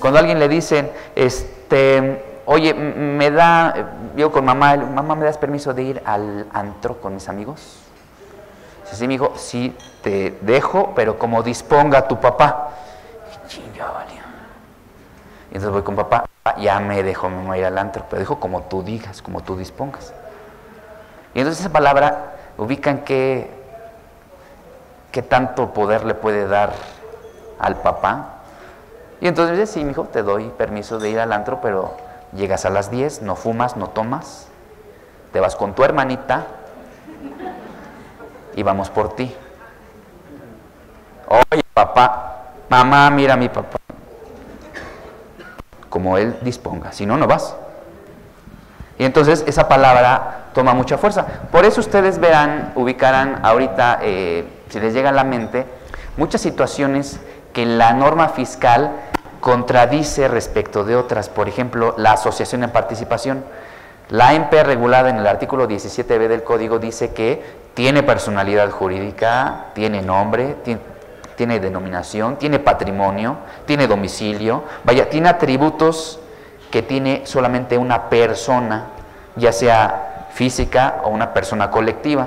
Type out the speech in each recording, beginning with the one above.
Cuando a alguien le dicen, oye, yo con mamá, mamá, ¿me das permiso de ir al antro con mis amigos? Sí, mi hijo, sí te dejo, pero como disponga tu papá. Chinga, vale. Y entonces voy con papá, ya me dejó mamá ir al antro, pero dijo como tú digas, como tú dispongas. Y entonces esa palabra ubican qué tanto poder le puede dar al papá. Y entonces dice, sí, mijo, te doy permiso de ir al antro, pero llegas a las 10, no fumas, no tomas, te vas con tu hermanita y vamos por ti. Oye, papá, mamá, mira a mi papá. Como él disponga, si no, no vas. Y entonces esa palabra toma mucha fuerza. Por eso ustedes verán, ubicarán ahorita, si les llega a la mente, muchas situaciones que la norma fiscal contradice respecto de otras. Por ejemplo, la asociación en participación. La AMP regulada en el artículo 17b del Código dice que tiene personalidad jurídica, tiene nombre, tiene denominación, tiene patrimonio, tiene domicilio, vaya, tiene atributos que tiene solamente una persona, ya sea física o una persona colectiva.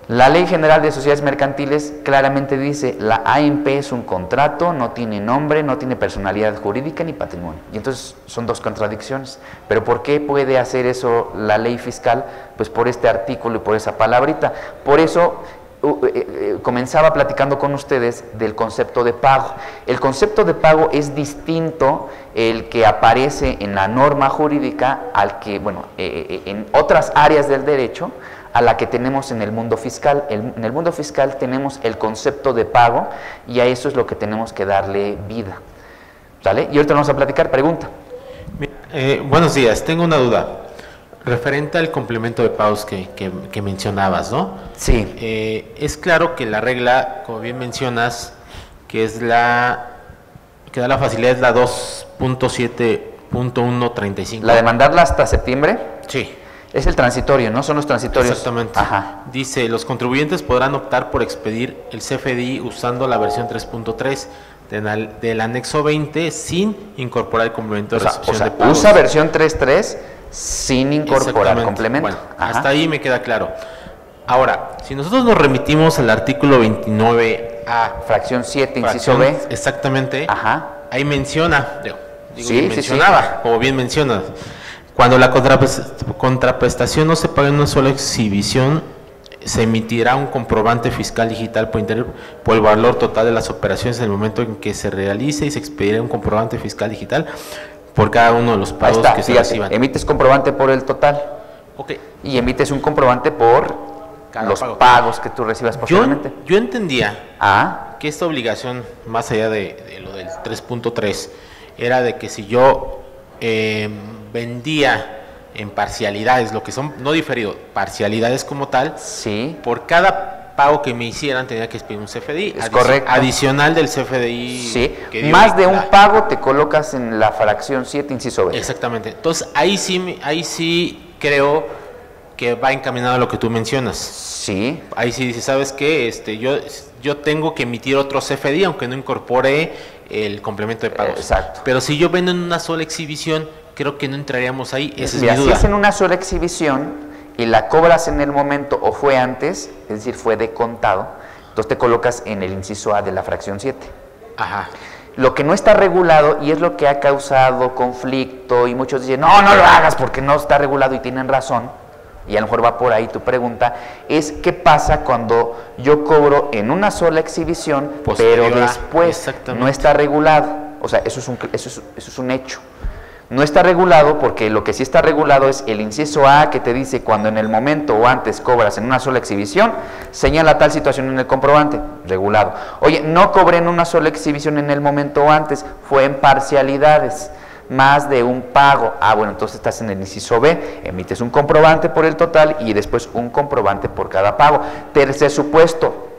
La Ley General de Sociedades Mercantiles claramente dice, la AMP es un contrato, no tiene nombre, no tiene personalidad jurídica ni patrimonio. Y entonces son dos contradicciones. ¿Pero por qué puede hacer eso la ley fiscal? Pues por este artículo y por esa palabrita. Por eso comenzaba platicando con ustedes del concepto de pago. El concepto de pago es distinto el que aparece en la norma jurídica al que, bueno, en otras áreas del derecho, a la que tenemos en el mundo fiscal. En el mundo fiscal tenemos el concepto de pago y a eso es lo que tenemos que darle vida. ¿Sale? Y ahorita vamos a platicar. Pregunta. Buenos días, tengo una duda. Referente al complemento de pagos que mencionabas, ¿no? Sí. Es claro que la regla, como bien mencionas, que da la facilidad es la 2.7.135. ¿La de mandarla hasta septiembre? Sí. Es el transitorio, ¿no? Son los transitorios. Exactamente. Ajá. Dice, los contribuyentes podrán optar por expedir el CFDI usando la versión 3.3 del anexo 20 sin incorporar el complemento de recepción de pagos. Usa versión 3.3 sin incorporar complemento. Bueno, hasta ahí me queda claro. Ahora, si nosotros nos remitimos al artículo 29A, fracción 7, inciso B. Exactamente. Ajá. Ahí menciona, mencionaba, sí. Como bien mencionas, cuando la contraprestación no se paga en una sola exhibición, se emitirá un comprobante fiscal digital por el valor total de las operaciones en el momento en que se realice y se expedirá un comprobante fiscal digital por cada uno de los pagos que se reciban. Emites comprobante por el total. Okay. Y emites un comprobante por cada los pagos que tú recibas posteriormente. Yo entendía que esta obligación, más allá de lo del 3.3, era de que si yo vendía en parcialidades, lo que son, no diferido, parcialidades como tal, sí, por cada pago que me hicieran tenía que expedir un CFDI. Es correcto. Adicional del CFDI. Sí, más de un pago te colocas en la fracción 7, inciso B. Exactamente. Entonces, ahí sí creo que va encaminado a lo que tú mencionas. Sí. Ahí sí dice, ¿sabes qué? Yo tengo que emitir otro CFDI, aunque no incorpore el complemento de pagos. Exacto. Pero si yo vendo en una sola exhibición, creo que no entraríamos ahí. Esa es mi duda. Si es en una sola exhibición y la cobras en el momento o fue antes, es decir, fue de contado, entonces te colocas en el inciso A de la fracción 7. Ajá. Lo que no está regulado, y es lo que ha causado conflicto, y muchos dicen, no lo hagas porque no está regulado, y tienen razón, y a lo mejor va por ahí tu pregunta, es qué pasa cuando yo cobro en una sola exhibición, pero después no está regulado. O sea, eso es un hecho. No está regulado porque lo que sí está regulado es el inciso A, que te dice cuando en el momento o antes cobras en una sola exhibición, señala tal situación en el comprobante, regulado. Oye, no cobré en una sola exhibición en el momento o antes, fue en parcialidades, más de un pago. Bueno, entonces estás en el inciso B, emites un comprobante por el total y después un comprobante por cada pago. Tercer supuesto,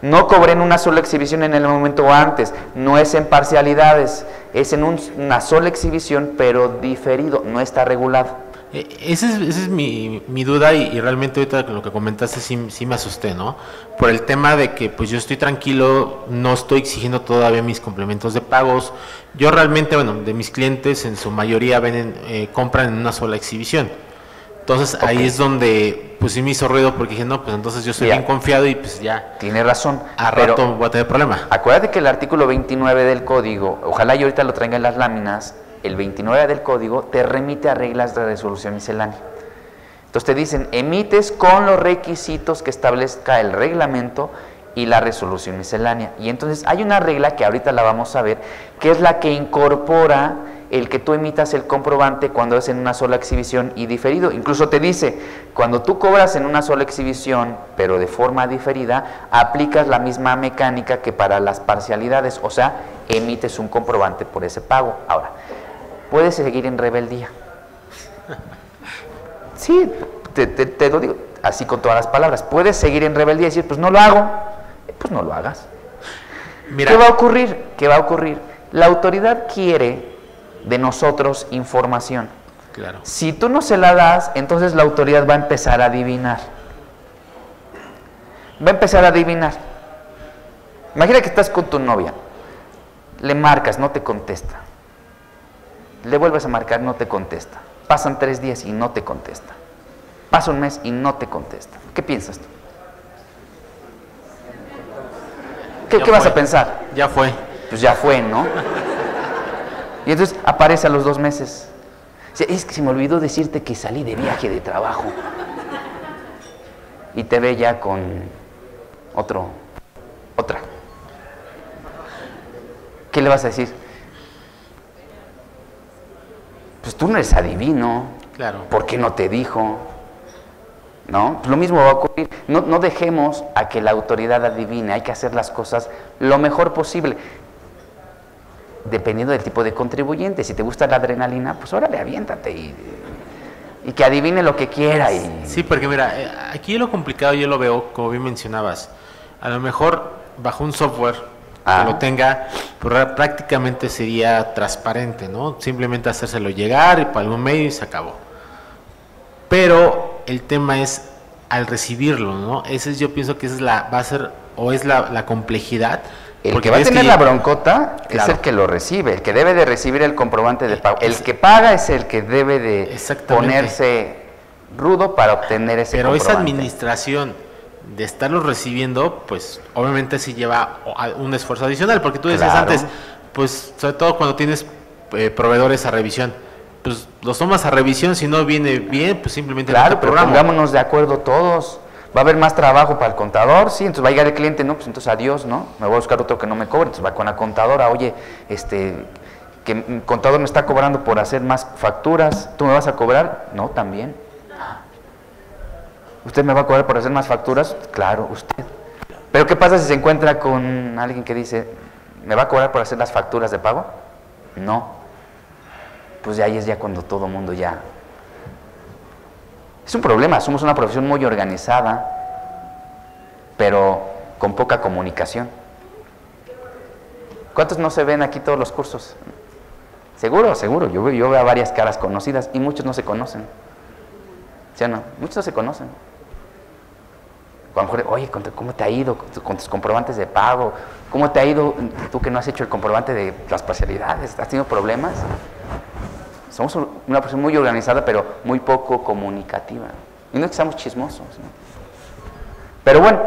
no cobré en una sola exhibición en el momento o antes, no es en parcialidades, es en una sola exhibición pero diferido, no está regulado. Esa es mi duda y realmente ahorita con lo que comentaste sí me asusté, ¿no? Por el tema de que pues yo estoy tranquilo, no estoy exigiendo todavía mis complementos de pagos. Yo realmente, bueno, de mis clientes en su mayoría compran en una sola exhibición. Entonces ahí es donde pues sí me hizo ruido porque dije, no, pues entonces yo soy bien confiado y pues ya. Tiene razón. A rato voy a tener problema. Acuérdate que el artículo 29 del código, ojalá yo ahorita lo traiga en las láminas, el 29 del código te remite a reglas de resolución miscelánea. Entonces te dicen, emites con los requisitos que establezca el reglamento y la resolución miscelánea. Y entonces hay una regla que ahorita la vamos a ver, que es la que incorpora el que tú emitas el comprobante cuando es en una sola exhibición y diferido. Incluso te dice, cuando tú cobras en una sola exhibición, pero de forma diferida, aplicas la misma mecánica que para las parcialidades, o sea, emites un comprobante por ese pago. Ahora, puedes seguir en rebeldía. Sí, te lo digo así con todas las palabras. Puedes seguir en rebeldía y decir, pues no lo hago. Pues no lo hagas. Mira. ¿Qué va a ocurrir? ¿Qué va a ocurrir? La autoridad quiere de nosotros información. Claro. Si tú no se la das, entonces la autoridad va a empezar a adivinar. Va a empezar a adivinar. Imagina que estás con tu novia. Le marcas, no te contesta. Le vuelves a marcar, no te contesta. Pasan 3 días y no te contesta. Pasa un mes y no te contesta. ¿Qué piensas tú? ¿Qué vas a pensar? Ya fue. Pues ya fue, ¿no? Y entonces aparece a los 2 meses. Es que se me olvidó decirte que salí de viaje de trabajo. Y te ve ya con otra. ¿Qué le vas a decir? Pues tú no eres adivino. Claro. ¿Por qué no te dijo? ¿No? Pues lo mismo va a ocurrir. No dejemos a que la autoridad adivine. Hay que hacer las cosas lo mejor posible. Dependiendo del tipo de contribuyente. Si te gusta la adrenalina, pues órale, aviéntate y que adivine lo que quiera. Sí, porque mira, aquí lo complicado yo lo veo, como bien mencionabas. A lo mejor bajo un software que lo tenga, pues prácticamente sería transparente, ¿no? Simplemente hacérselo llegar y para algún medio y se acabó. Pero el tema es al recibirlo, ¿no? Yo pienso que esa va a ser, o es la complejidad. El que va a tener la broncota es el que lo recibe, el que debe de recibir el comprobante de pago. El que paga es el que debe de ponerse rudo para obtener ese comprobante. Pero esa administración de estarlos recibiendo, pues obviamente sí lleva un esfuerzo adicional, porque tú decías antes, pues sobre todo cuando tienes proveedores a revisión, pues los tomas a revisión, si no viene bien, pues simplemente no te programa. Pero pongámonos de acuerdo todos. ¿Va a haber más trabajo para el contador? Sí, entonces va a llegar el cliente, no, pues entonces adiós, ¿no? Me voy a buscar otro que no me cobre, entonces va con la contadora, oye, que el contador me está cobrando por hacer más facturas, ¿tú me vas a cobrar? No, también. ¿Usted me va a cobrar por hacer más facturas? Claro, usted. Pero ¿qué pasa si se encuentra con alguien que dice, ¿me va a cobrar por hacer las facturas de pago? No. Pues ahí es ya cuando todo mundo ya... Es un problema, somos una profesión muy organizada, pero con poca comunicación. ¿Cuántos no se ven aquí todos los cursos? Seguro, yo veo a varias caras conocidas y muchos no se conocen. ¿Sí o no? Muchos no se conocen. Oye, ¿cómo te ha ido con tus comprobantes de pago? ¿Cómo te ha ido tú que no has hecho el comprobante de las parcialidades? ¿Has tenido problemas? Somos una profesión muy organizada, pero muy poco comunicativa. Y no es que seamos chismosos, ¿no? Pero bueno,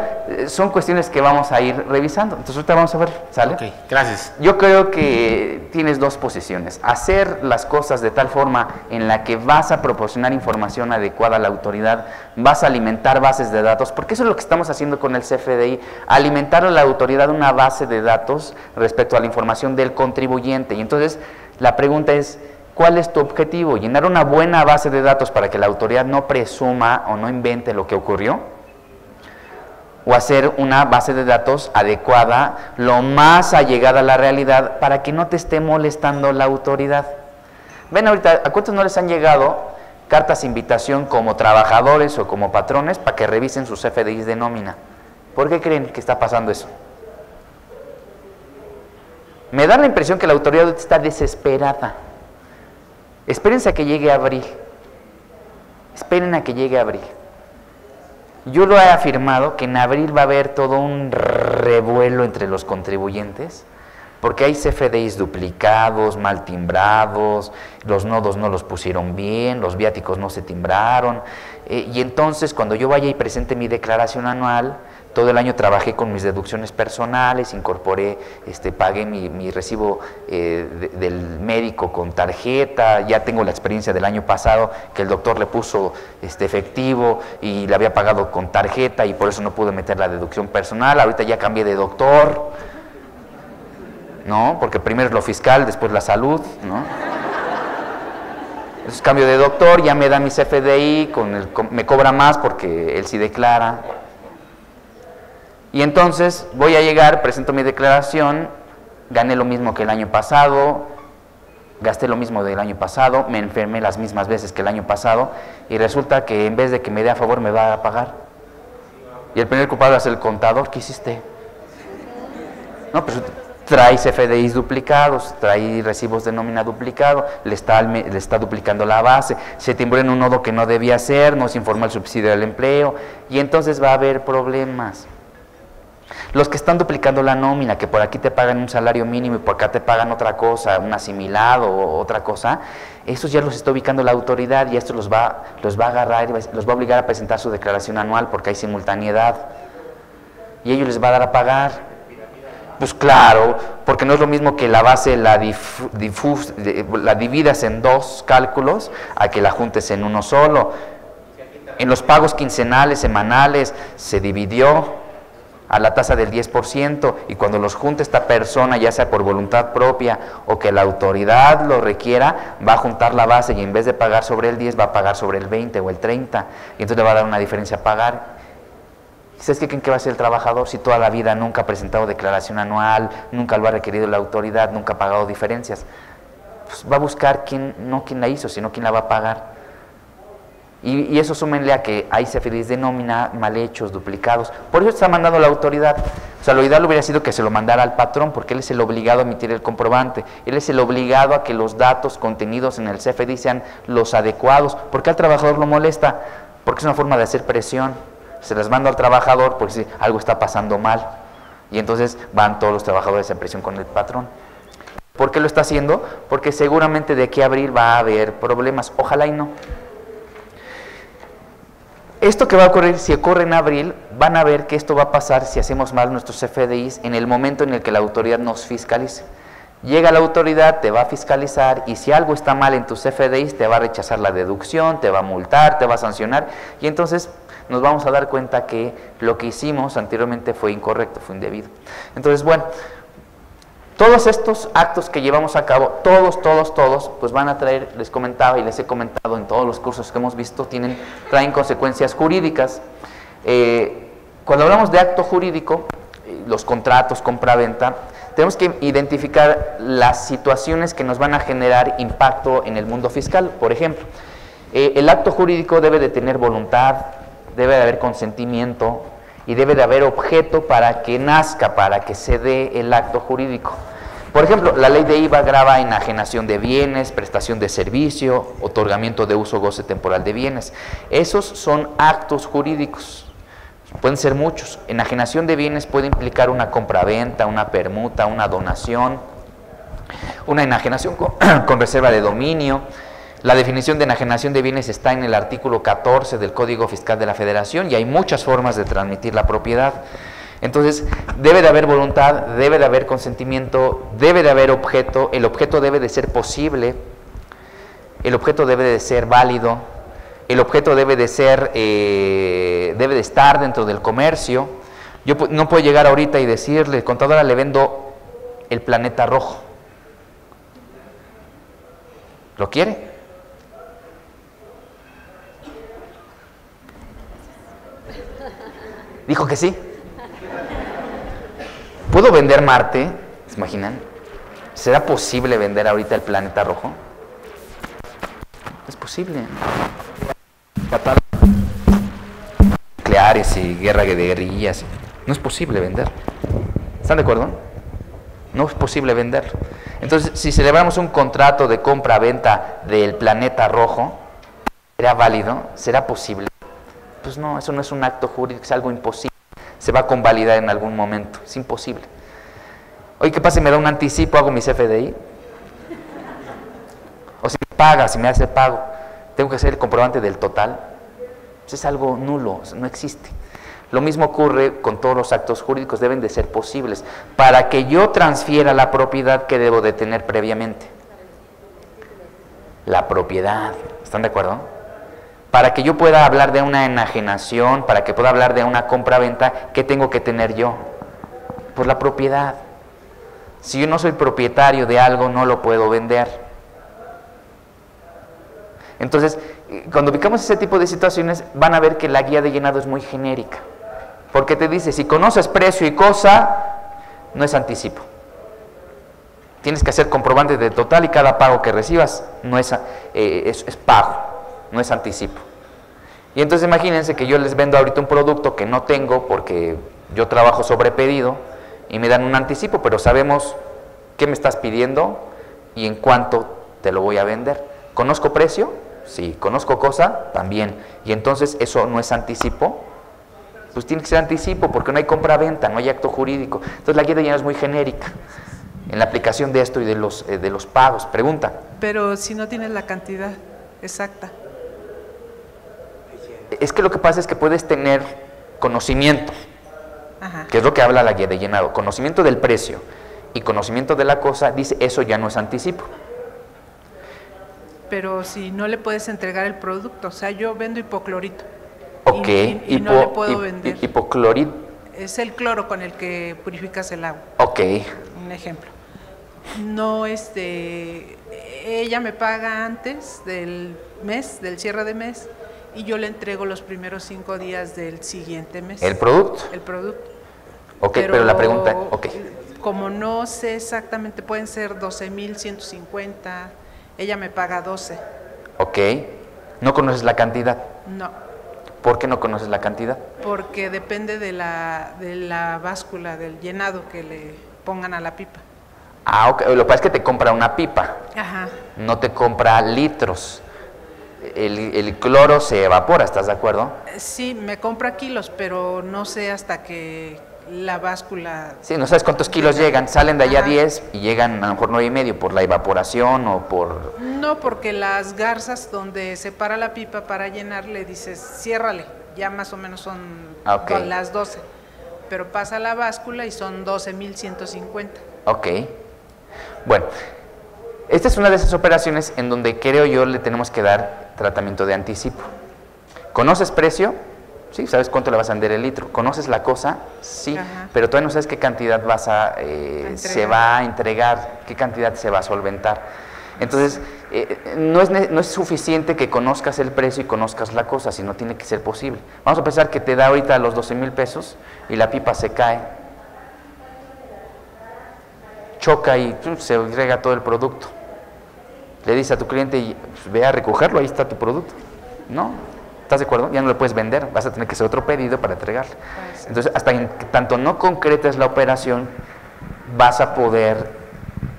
son cuestiones que vamos a ir revisando. Entonces ahorita vamos a ver, ¿sale? Ok, gracias. Yo creo que tienes 2 posiciones. Hacer las cosas de tal forma en la que vas a proporcionar información adecuada a la autoridad, vas a alimentar bases de datos, porque eso es lo que estamos haciendo con el CFDI, alimentar a la autoridad una base de datos respecto a la información del contribuyente. Y entonces la pregunta es, ¿cuál es tu objetivo? ¿Llenar una buena base de datos para que la autoridad no presuma o no invente lo que ocurrió? ¿O hacer una base de datos adecuada, lo más allegada a la realidad, para que no te esté molestando la autoridad? Ven ahorita, ¿a cuántos no les han llegado cartas de invitación como trabajadores o como patrones para que revisen sus FDIs de nómina? ¿Por qué creen que está pasando eso? Me da la impresión que la autoridad está desesperada. Espérense a que llegue abril. esperen a que llegue abril. Yo lo he afirmado que en abril va a haber todo un revuelo entre los contribuyentes, porque hay CFDIs duplicados, mal timbrados, los nodos no los pusieron bien, los viáticos no se timbraron, y entonces cuando yo vaya y presente mi declaración anual, todo el año trabajé con mis deducciones personales, incorporé, pagué mi recibo del médico con tarjeta, ya tengo la experiencia del año pasado que el doctor le puso efectivo y le había pagado con tarjeta y por eso no pude meter la deducción personal, ahorita ya cambié de doctor, ¿no? Porque primero es lo fiscal, después la salud, ¿no? Entonces cambio de doctor, ya me da mi CFDI, me cobra más porque él sí declara. Y entonces voy a llegar, presento mi declaración, gané lo mismo que el año pasado, gasté lo mismo del año pasado, me enfermé las mismas veces que el año pasado y resulta que en vez de que me dé a favor me va a pagar. Y el primer culpable es el contador. ¿Qué hiciste? No, pues trae CFDIs duplicados, trae recibos de nómina duplicado, le está duplicando la base, se timbró en un nodo que no debía ser, no se informó el subsidio del empleo y entonces va a haber problemas. Los que están duplicando la nómina, que por aquí te pagan un salario mínimo y por acá te pagan otra cosa, un asimilado o otra cosa, esos ya los está ubicando la autoridad y esto los va a agarrar y los va a obligar a presentar su declaración anual porque hay simultaneidad y ellos les va a dar a pagar. Pues claro, porque no es lo mismo que la base la dividas en dos cálculos a que la juntes en uno solo. En los pagos quincenales, semanales, se dividió a la tasa del 10% y cuando los junte esta persona, ya sea por voluntad propia o que la autoridad lo requiera, va a juntar la base y en vez de pagar sobre el 10 va a pagar sobre el 20 o el 30 y entonces le va a dar una diferencia a pagar. ¿Ustedes qué creen que va a hacer el trabajador si toda la vida nunca ha presentado declaración anual, nunca lo ha requerido la autoridad, nunca ha pagado diferencias? Pues va a buscar no quién la hizo, sino quién la va a pagar. Y eso súmenle a que hay CFDIs de nómina mal hechos, duplicados. Por eso está mandando la autoridad. O sea, lo ideal hubiera sido que se lo mandara al patrón, porque él es el obligado a emitir el comprobante. Él es el obligado a que los datos contenidos en el CFDI sean los adecuados. ¿Por qué al trabajador lo molesta? Porque es una forma de hacer presión. Se las manda al trabajador porque si algo está pasando mal. Y entonces van todos los trabajadores en presión con el patrón. ¿Por qué lo está haciendo? Porque seguramente de aquí a abril va a haber problemas. Ojalá y no. Esto que va a ocurrir, si ocurre en abril, van a ver que esto va a pasar si hacemos mal nuestros CFDIs en el momento en el que la autoridad nos fiscalice. Llega la autoridad, te va a fiscalizar y si algo está mal en tus CFDIs, te va a rechazar la deducción, te va a multar, te va a sancionar y entonces nos vamos a dar cuenta que lo que hicimos anteriormente fue incorrecto, fue indebido. Entonces, bueno, todos estos actos que llevamos a cabo, todos, pues van a traer, les comentaba y les he comentado en todos los cursos que hemos visto, traen consecuencias jurídicas. Cuando hablamos de acto jurídico, los contratos, compra-venta, tenemos que identificar las situaciones que nos van a generar impacto en el mundo fiscal. Por ejemplo, el acto jurídico debe de tener voluntad, debe de haber consentimiento, y debe de haber objeto para que nazca, para que se dé el acto jurídico. Por ejemplo, la ley de IVA grava enajenación de bienes, prestación de servicio, otorgamiento de uso o goce temporal de bienes. Esos son actos jurídicos, pueden ser muchos. Enajenación de bienes puede implicar una compraventa, una permuta, una donación, una enajenación con reserva de dominio. La definición de enajenación de bienes está en el artículo 14 del Código Fiscal de la Federación y hay muchas formas de transmitir la propiedad. Entonces, debe de haber voluntad, debe de haber consentimiento, debe de haber objeto, el objeto debe de ser posible, el objeto debe de ser válido, el objeto debe de estar dentro del comercio. Yo no puedo llegar ahorita y decirle, contadora, le vendo el planeta rojo. ¿Lo quiere? Dijo que sí. ¿Puedo vender Marte? ¿Se imaginan? ¿Será posible vender ahorita el planeta rojo? Es posible. Nucleares y guerra de guerrillas. No es posible vender. ¿Están de acuerdo? No es posible venderlo. Entonces, si celebramos un contrato de compra-venta del planeta rojo, ¿Será válido? ¿Será posible? Pues no, eso no es un acto jurídico, es algo imposible. Se va a convalidar en algún momento, es imposible. Oye, ¿qué pasa si me da un anticipo, hago mis FDI? O si me paga, si me hace pago, tengo que hacer el comprobante del total. Pues es algo nulo, no existe. Lo mismo ocurre con todos los actos jurídicos, deben de ser posibles. Para que yo transfiera la propiedad, ¿qué debo de tener previamente? La propiedad, ¿están de acuerdo? Para que yo pueda hablar de una enajenación, para que pueda hablar de una compra-venta, ¿qué tengo que tener yo? Pues la propiedad. Si yo no soy propietario de algo, no lo puedo vender. Entonces, cuando ubicamos ese tipo de situaciones, van a ver que la guía de llenado es muy genérica. Porque te dice, si conoces precio y cosa, no es anticipo. Tienes que hacer comprobante de total y cada pago que recibas no es pago, no es anticipo. Y entonces imagínense que yo les vendo ahorita un producto que no tengo porque yo trabajo sobre pedido y me dan un anticipo, pero sabemos qué me estás pidiendo y en cuánto te lo voy a vender. ¿Conozco precio? Sí. ¿Conozco cosa? También. Y entonces eso no es anticipo. Pues tiene que ser anticipo porque no hay compra-venta, no hay acto jurídico. Entonces la guía de llenado es muy genérica en la aplicación de esto y de los pagos. Pregunta. Pero si no tienes la cantidad exacta. Es que lo que pasa es que puedes tener conocimiento, Ajá. que es lo que habla la guía de llenado, conocimiento del precio y conocimiento de la cosa, dice eso ya no es anticipo. Pero si no le puedes entregar el producto, o sea, yo vendo hipoclorito. Ok, y no le puedo vender. Hipoclorito. Es el cloro con el que purificas el agua. Ok. Un ejemplo. No, ella me paga antes del mes, del cierre de mes, y yo le entrego los primeros 5 días del siguiente mes. ¿El producto? El producto. Ok, pero la pregunta, ok. Como no sé exactamente, pueden ser 12,150, ella me paga 12. Ok. ¿No conoces la cantidad? No. ¿Por qué no conoces la cantidad? Porque depende de la báscula, del llenado que le pongan a la pipa. Ah, ok. Lo que pasa es que te compra una pipa. Ajá. No te compra litros. El cloro se evapora, ¿estás de acuerdo? Sí, me compra kilos, pero no sé hasta que la báscula... Sí, no sabes cuántos kilos llegan, salen de allá 10 y llegan a lo mejor 9,5 por la evaporación o por... No, porque las garzas donde se para la pipa para llenar le dices, ciérrale, ya más o menos son las 12, pero pasa la báscula y son 12,150. Ok, bueno, esta es una de esas operaciones en donde creo yo le tenemos que dar tratamiento de anticipo. ¿Conoces precio? Sí, ¿sabes cuánto le vas a vender el litro? ¿Conoces la cosa? Sí, Ajá. pero todavía no sabes qué cantidad se va a entregar, qué cantidad se va a solventar. Entonces, no es suficiente que conozcas el precio y conozcas la cosa, sino tiene que ser posible. Vamos a pensar que te da ahorita los 12,000 pesos y la pipa se cae, choca y se agrega todo el producto. Le dices a tu cliente, pues, ve a recogerlo, ahí está tu producto. No. ¿Estás de acuerdo? Ya no lo puedes vender, vas a tener que hacer otro pedido para entregarle. Entonces, hasta en tanto no concretes la operación, vas a poder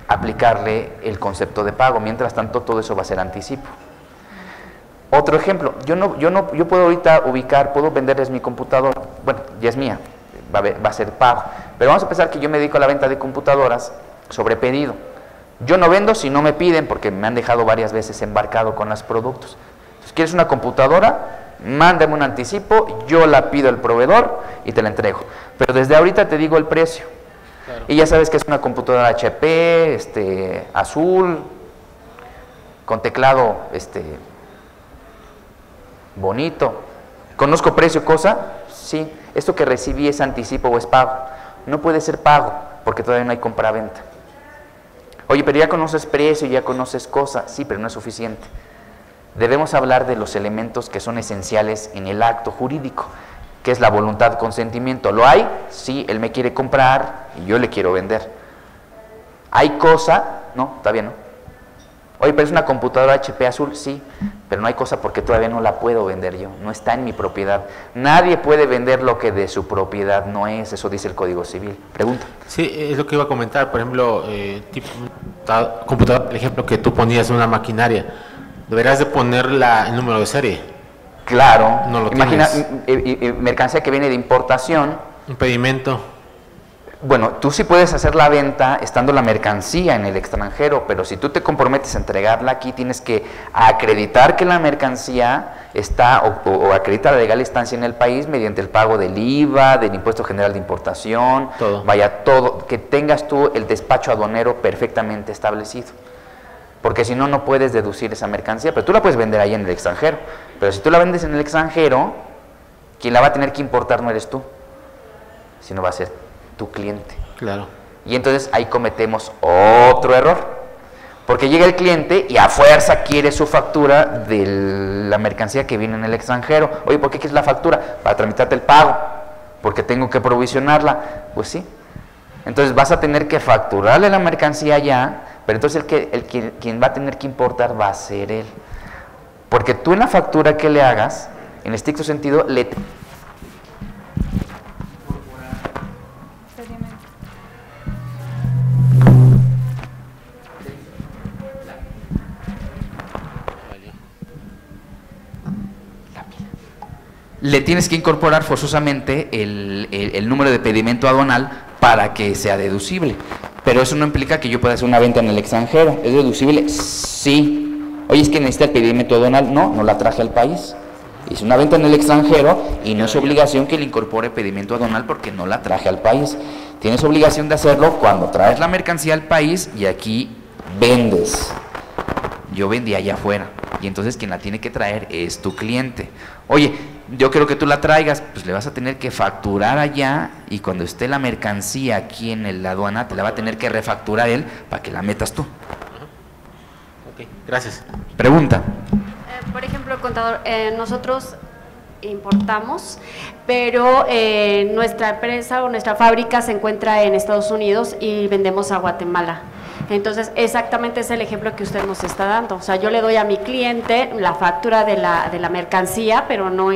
aplicarle el concepto de pago. Mientras tanto, todo eso va a ser anticipo. Otro ejemplo, yo puedo ahorita puedo venderles mi computadora, bueno, ya es mía, va a ser pago. Pero vamos a pensar que yo me dedico a la venta de computadoras sobre pedido. Yo no vendo si no me piden, porque me han dejado varias veces embarcado con los productos. Entonces, ¿quieres una computadora? Mándame un anticipo, yo la pido al proveedor y te la entrego. Pero desde ahorita te digo el precio. Claro. Y ya sabes que es una computadora HP, azul, con teclado bonito. ¿Conozco precio, cosa? Sí. ¿Esto que recibí es anticipo o es pago? No puede ser pago, porque todavía no hay compra-venta. Oye, pero ya conoces precio, ya conoces cosa. Sí, pero no es suficiente. Debemos hablar de los elementos que son esenciales en el acto jurídico, que es la voluntad, consentimiento. ¿Lo hay? Sí, él me quiere comprar y yo le quiero vender. ¿Hay cosa? No, todavía no. Oye, pero es una computadora HP azul, sí, pero no hay cosa porque todavía no la puedo vender yo, no está en mi propiedad. Nadie puede vender lo que de su propiedad no es, eso dice el Código Civil. Pregunta. Sí, es lo que iba a comentar, por ejemplo, computadora, el ejemplo que tú ponías, una maquinaria. Deberás de poner el número de serie. Claro. No lo Imagina, tienes. mercancía que viene de importación. Un pedimento. Bueno, tú sí puedes hacer la venta estando la mercancía en el extranjero, pero si tú te comprometes a entregarla aquí, tienes que acreditar que la mercancía está, o acreditar la legal estancia en el país mediante el pago del IVA, del impuesto general de importación, Todo. vaya, todo, que tengas tú el despacho aduanero perfectamente establecido. Porque si no, no puedes deducir esa mercancía, pero tú la puedes vender ahí en el extranjero. Pero si tú la vendes en el extranjero, quien la va a tener que importar no eres tú, sino va a ser tu cliente. Claro. Y entonces ahí cometemos otro error, porque llega el cliente y a fuerza quiere su factura de la mercancía que viene en el extranjero. Oye, ¿por qué quieres la factura? Para tramitarte el pago, porque tengo que provisionarla. Pues sí. Entonces vas a tener que facturarle la mercancía allá, pero entonces quien va a tener que importar va a ser él. Porque tú en la factura que le hagas, en estricto sentido, le tienes que incorporar forzosamente el número de pedimento aduanal para que sea deducible. Pero eso no implica que yo pueda hacer una venta en el extranjero. ¿Es deducible? Sí. Oye, es que necesita el pedimento aduanal. No, no la traje al país. Hice una venta en el extranjero y no es obligación que le incorpore pedimento aduanal porque no la traje al país. Tienes obligación de hacerlo cuando traes la mercancía al país y aquí vendes. Yo vendí allá afuera y entonces quien la tiene que traer es tu cliente. Oye, yo quiero que tú la traigas, pues le vas a tener que facturar allá y cuando esté la mercancía aquí en la aduana te la va a tener que refacturar él para que la metas tú. Ok, gracias. Pregunta. Por ejemplo, contador, nosotros importamos, pero nuestra empresa o nuestra fábrica se encuentra en Estados Unidos y vendemos a Guatemala. Entonces, exactamente es el ejemplo que usted nos está dando. O sea, yo le doy a mi cliente la factura de la mercancía, pero no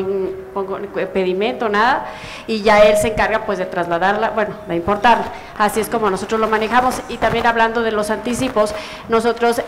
pongo pedimento, nada, y ya él se encarga pues de trasladarla, bueno, de importarla. Así es como nosotros lo manejamos. Y también hablando de los anticipos, nosotros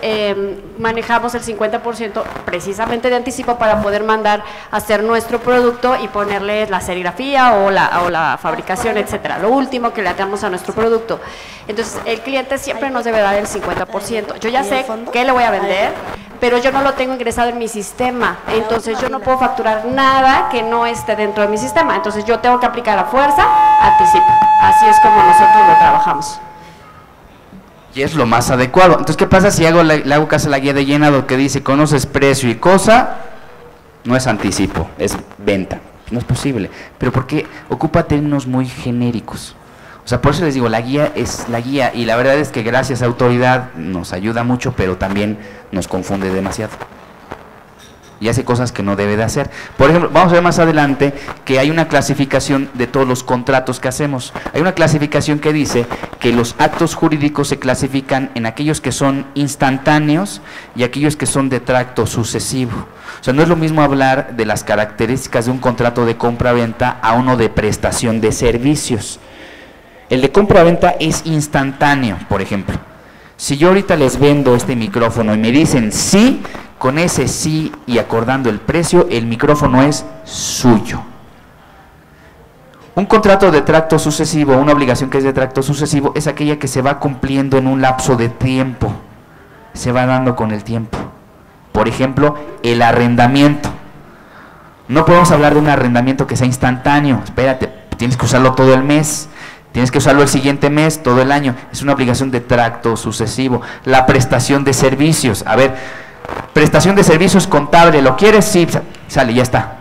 manejamos el 50% precisamente de anticipo para poder mandar a hacer nuestro producto y ponerle la serigrafía o la fabricación, etcétera. Lo último que le damos a nuestro producto. Entonces, el cliente siempre nos debe dar el 50%. Yo ya sé qué le voy a vender, pero yo no lo tengo ingresado en mi sistema. Entonces, yo no puedo facturar nada que no esté dentro de mi sistema. Entonces, yo tengo que aplicar a fuerza anticipo. Así es como nosotros lo trabajamos. Y es lo más adecuado. Entonces, ¿qué pasa si le hago caso a la guía de llenado que dice conoces precio y cosa? No es anticipo, es venta. No es posible. Pero ¿por qué ocupa términos muy genéricos? O sea, por eso les digo, la guía es la guía y la verdad es que gracias a autoridad nos ayuda mucho, pero también nos confunde demasiado. Y hace cosas que no debe de hacer. Por ejemplo, vamos a ver más adelante que hay una clasificación de todos los contratos que hacemos. Hay una clasificación que dice que los actos jurídicos se clasifican en aquellos que son instantáneos y aquellos que son de tracto sucesivo. O sea, no es lo mismo hablar de las características de un contrato de compra-venta a uno de prestación de servicios. El de compra-venta es instantáneo, por ejemplo. Si yo ahorita les vendo este micrófono y me dicen sí, con ese sí y acordando el precio, el micrófono es suyo. Un contrato de tracto sucesivo, una obligación que es de tracto sucesivo, es aquella que se va cumpliendo en un lapso de tiempo, se va dando con el tiempo. Por ejemplo, el arrendamiento. No podemos hablar de un arrendamiento que sea instantáneo, espérate, tienes que usarlo todo el mes. Tienes que usarlo el siguiente mes, todo el año. Es una obligación de tracto sucesivo. La prestación de servicios. A ver, prestación de servicios contable. ¿Lo quieres? Sí, sale, ya está.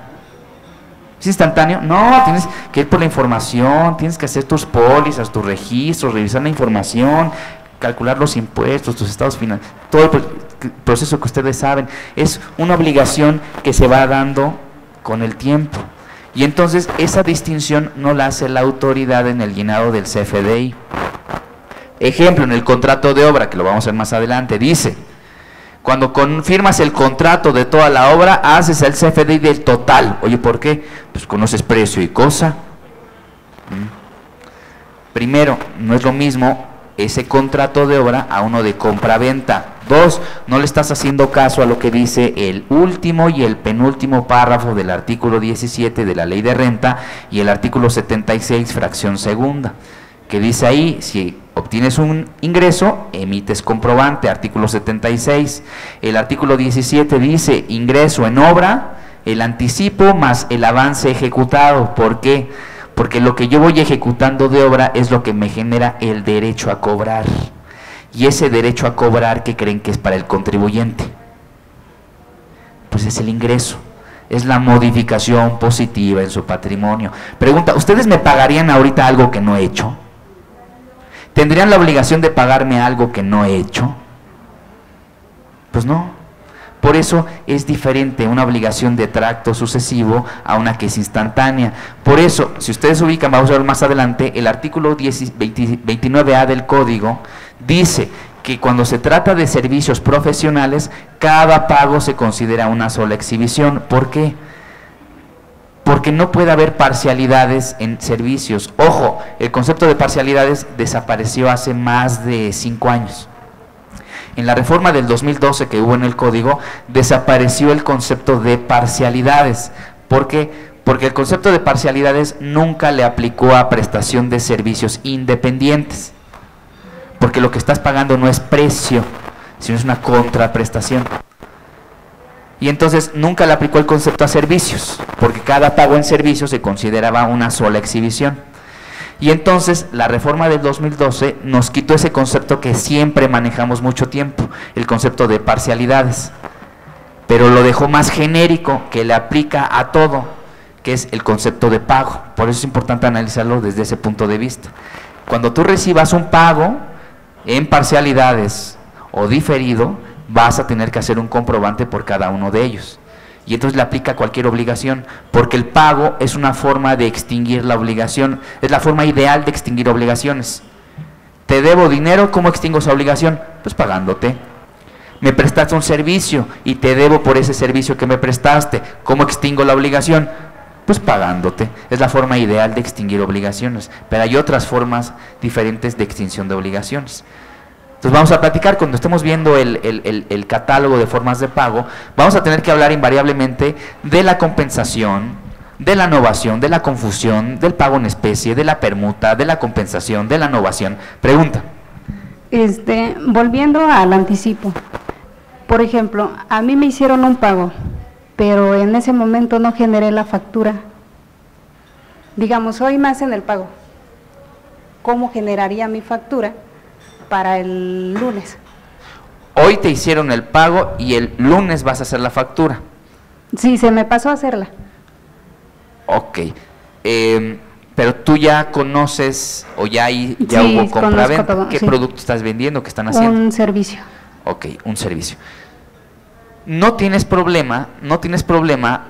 ¿Es instantáneo? No, tienes que ir por la información, tienes que hacer tus pólizas, tus registros, revisar la información, calcular los impuestos, tus estados financieros, todo el proceso que ustedes saben. Es una obligación que se va dando con el tiempo. Y entonces esa distinción no la hace la autoridad en el llenado del CFDI. Ejemplo, en el contrato de obra, que lo vamos a ver más adelante, dice, cuando firmas el contrato de toda la obra, haces el CFDI del total. Oye, ¿por qué? Pues conoces precio y cosa. Primero, no es lo mismo ese contrato de obra a uno de compra-venta. 2, no le estás haciendo caso a lo que dice el último y el penúltimo párrafo del artículo 17 de la Ley de Renta y el artículo 76, fracción segunda, que dice ahí, si obtienes un ingreso, emites comprobante, artículo 76. El artículo 17 dice, ingreso en obra, el anticipo más el avance ejecutado. ¿Por qué? Porque lo que yo voy ejecutando de obra es lo que me genera el derecho a cobrar. Y ese derecho a cobrar, ¿qué creen que es para el contribuyente? Pues es el ingreso, es la modificación positiva en su patrimonio. Pregunta, ¿ustedes me pagarían ahorita algo que no he hecho? ¿Tendrían la obligación de pagarme algo que no he hecho? Pues no. Por eso es diferente una obligación de tracto sucesivo a una que es instantánea. Por eso, si ustedes se ubican, vamos a ver más adelante, el artículo 29A del Código dice que cuando se trata de servicios profesionales, cada pago se considera una sola exhibición. ¿Por qué? Porque no puede haber parcialidades en servicios. Ojo, el concepto de parcialidades desapareció hace más de 5 años. En la reforma del 2012 que hubo en el Código, desapareció el concepto de parcialidades. ¿Por qué? Porque el concepto de parcialidades nunca le aplicó a prestación de servicios independientes. Porque lo que estás pagando no es precio, sino es una contraprestación. Y entonces nunca le aplicó el concepto a servicios, porque cada pago en servicios se consideraba una sola exhibición. Y entonces la reforma del 2012 nos quitó ese concepto que siempre manejamos mucho tiempo, el concepto de parcialidades, pero lo dejó más genérico, que le aplica a todo, que es el concepto de pago. Por eso es importante analizarlo desde ese punto de vista. Cuando tú recibas un pago en parcialidades o diferido, vas a tener que hacer un comprobante por cada uno de ellos. Y entonces le aplica cualquier obligación, porque el pago es una forma de extinguir la obligación, es la forma ideal de extinguir obligaciones. Te debo dinero, ¿cómo extingo esa obligación? Pues pagándote. Me prestaste un servicio y te debo por ese servicio que me prestaste, ¿cómo extingo la obligación? Pues pagándote. Es la forma ideal de extinguir obligaciones, pero hay otras formas diferentes de extinción de obligaciones. Entonces vamos a platicar, cuando estemos viendo el catálogo de formas de pago, vamos a tener que hablar invariablemente de la compensación, de la novación, de la confusión, del pago en especie, de la permuta, de la compensación, de la novación. Pregunta. Volviendo al anticipo, por ejemplo, a mí me hicieron un pago, pero en ese momento no generé la factura. Digamos, hoy más en el pago. ¿Cómo generaría mi factura para el lunes? Hoy te hicieron el pago y el lunes vas a hacer la factura. Sí, se me pasó a hacerla. Ok. Pero tú ya conoces o ya Sí, hubo compra-venta. todo, ¿Qué sí. producto estás vendiendo? ¿Qué están haciendo? Un servicio. Ok, un servicio. No tienes problema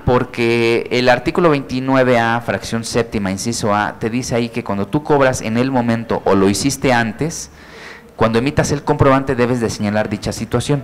porque el artículo 29A, fracción séptima, inciso A, te dice ahí que cuando tú cobras en el momento o lo hiciste antes, cuando emitas el comprobante debes de señalar dicha situación.